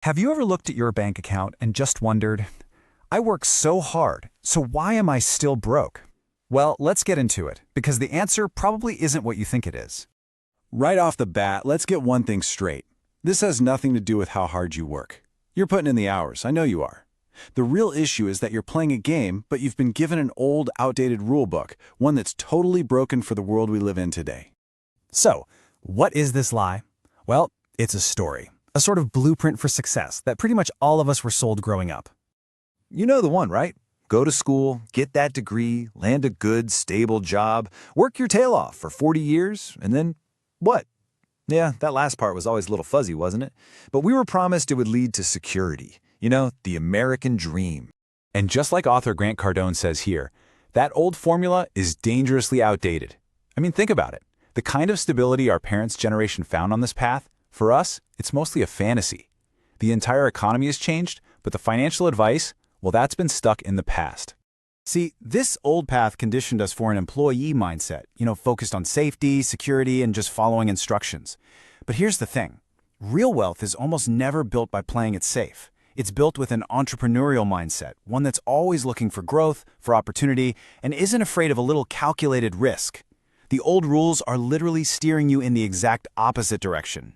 Have you ever looked at your bank account and just wondered, I work so hard, so why am I still broke? Well, let's get into it, because the answer probably isn't what you think it is. Right off the bat, let's get one thing straight. This has nothing to do with how hard you work. You're putting in the hours, I know you are. The real issue is that you're playing a game, but you've been given an old, outdated rule book, one that's totally broken for the world we live in today. So, what is this lie? Well, it's a story, a sort of blueprint for success that pretty much all of us were sold growing up. You know the one, right? Go to school, get that degree, land a good, stable job, work your tail off for 40 years, and then what? Yeah, that last part was always a little fuzzy, wasn't it? But we were promised it would lead to security. You know, the American dream. And just like author Grant Cardone says here, that old formula is dangerously outdated. I mean, think about it. The kind of stability our parents' generation found on this path, for us, it's mostly a fantasy. The entire economy has changed, but the financial advice, well, that's been stuck in the past. See, this old path conditioned us for an employee mindset, focused on safety, security, and just following instructions. But here's the thing. Real wealth is almost never built by playing it safe. It's built with an entrepreneurial mindset, one that's always looking for growth, for opportunity, and isn't afraid of a little calculated risk. The old rules are literally steering you in the exact opposite direction.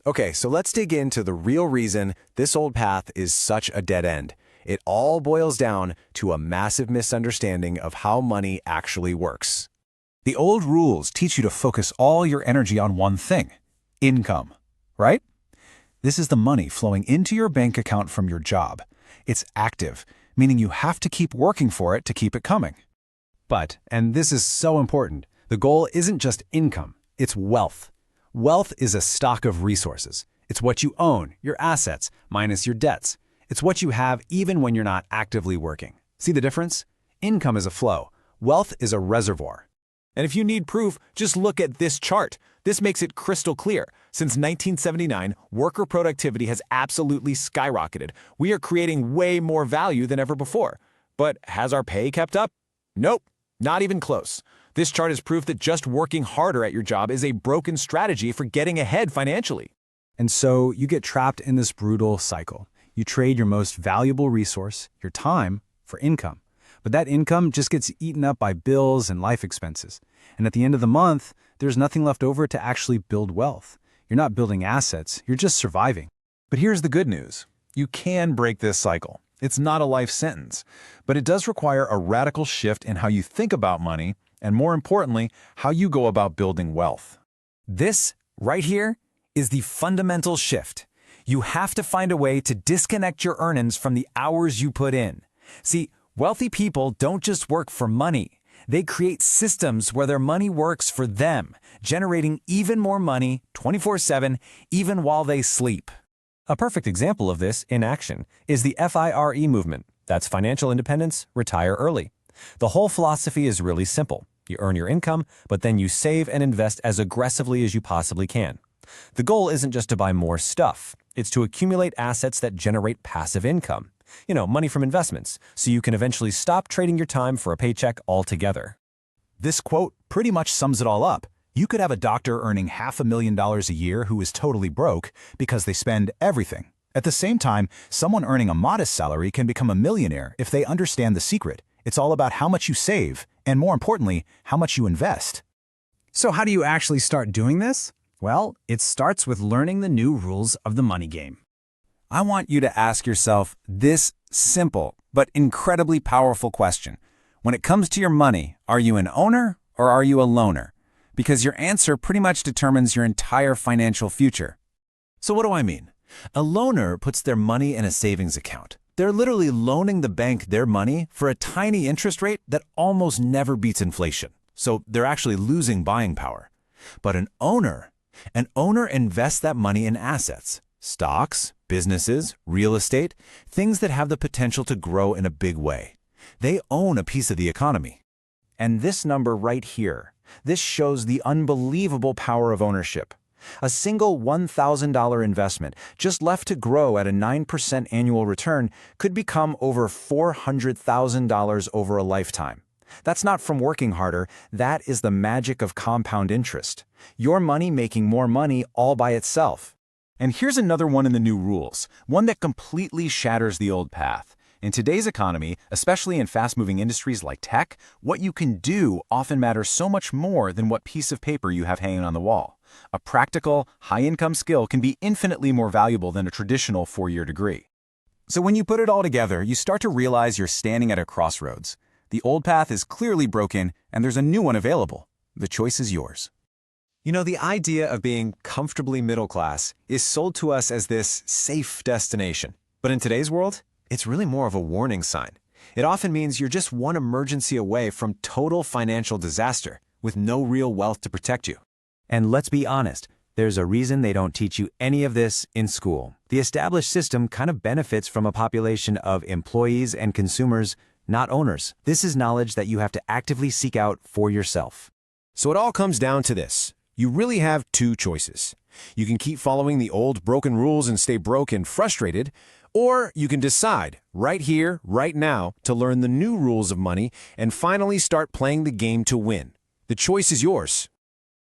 Okay, so let's dig into the real reason this old path is such a dead end. It all boils down to a massive misunderstanding of how money actually works. The old rules teach you to focus all your energy on one thing, income, right? This is the money flowing into your bank account from your job. It's active, meaning you have to keep working for it to keep it coming. But, and this is so important, the goal isn't just income, it's wealth. Wealth is a stock of resources. It's what you own, your assets, minus your debts. It's what you have even when you're not actively working. See the difference? Income is a flow. Wealth is a reservoir. And if you need proof, just look at this chart. This makes it crystal clear. Since 1979, worker productivity has absolutely skyrocketed. We are creating way more value than ever before. But has our pay kept up? Nope, not even close. This chart is proof that just working harder at your job is a broken strategy for getting ahead financially. And so you get trapped in this brutal cycle. You trade your most valuable resource, your time, for income. But that income just gets eaten up by bills and life expenses. And at the end of the month, there's nothing left over to actually build wealth. You're not building assets, you're just surviving. But here's the good news. You can break this cycle. It's not a life sentence, but it does require a radical shift in how you think about money, and more importantly, how you go about building wealth. This, right here, is the fundamental shift. You have to find a way to disconnect your earnings from the hours you put in. See, wealthy people don't just work for money. They create systems where their money works for them, generating even more money 24/7, even while they sleep. A perfect example of this in action is the FIRE movement. That's financial independence, retire early. The whole philosophy is really simple. You earn your income, but then you save and invest as aggressively as you possibly can. The goal isn't just to buy more stuff. It's to accumulate assets that generate passive income. Money from investments, so you can eventually stop trading your time for a paycheck altogether. This quote pretty much sums it all up. You could have a doctor earning $500,000 a year who is totally broke because they spend everything. At the same time, someone earning a modest salary can become a millionaire if they understand the secret. It's all about how much you save, and more importantly, how much you invest. So how do you actually start doing this? Well, it starts with learning the new rules of the money game. I want you to ask yourself this simple but incredibly powerful question. When it comes to your money, are you an owner or are you a loaner? Because your answer pretty much determines your entire financial future. So what do I mean? A loaner puts their money in a savings account. They're literally loaning the bank their money for a tiny interest rate that almost never beats inflation. So they're actually losing buying power. But an owner invests that money in assets, stocks, businesses, real estate, things that have the potential to grow in a big way. They own a piece of the economy. And this number right here, this shows the unbelievable power of ownership. A single $1,000 investment, just left to grow at a 9% annual return, could become over $400,000 over a lifetime. That's not from working harder, that is the magic of compound interest. Your money making more money all by itself. And here's another one in the new rules, one that completely shatters the old path. In today's economy, especially in fast-moving industries like tech, what you can do often matters so much more than what piece of paper you have hanging on the wall. A practical, high-income skill can be infinitely more valuable than a traditional four-year degree. So when you put it all together, you start to realize you're standing at a crossroads. The old path is clearly broken, and there's a new one available. The choice is yours. You know, the idea of being comfortably middle class is sold to us as this safe destination. But in today's world, it's really more of a warning sign. It often means you're just one emergency away from total financial disaster with no real wealth to protect you. And let's be honest, there's a reason they don't teach you any of this in school. The established system kind of benefits from a population of employees and consumers, not owners. This is knowledge that you have to actively seek out for yourself. So it all comes down to this. You really have two choices. You can keep following the old broken rules and stay broke and frustrated, or you can decide right here, right now, to learn the new rules of money and finally start playing the game to win. The choice is yours.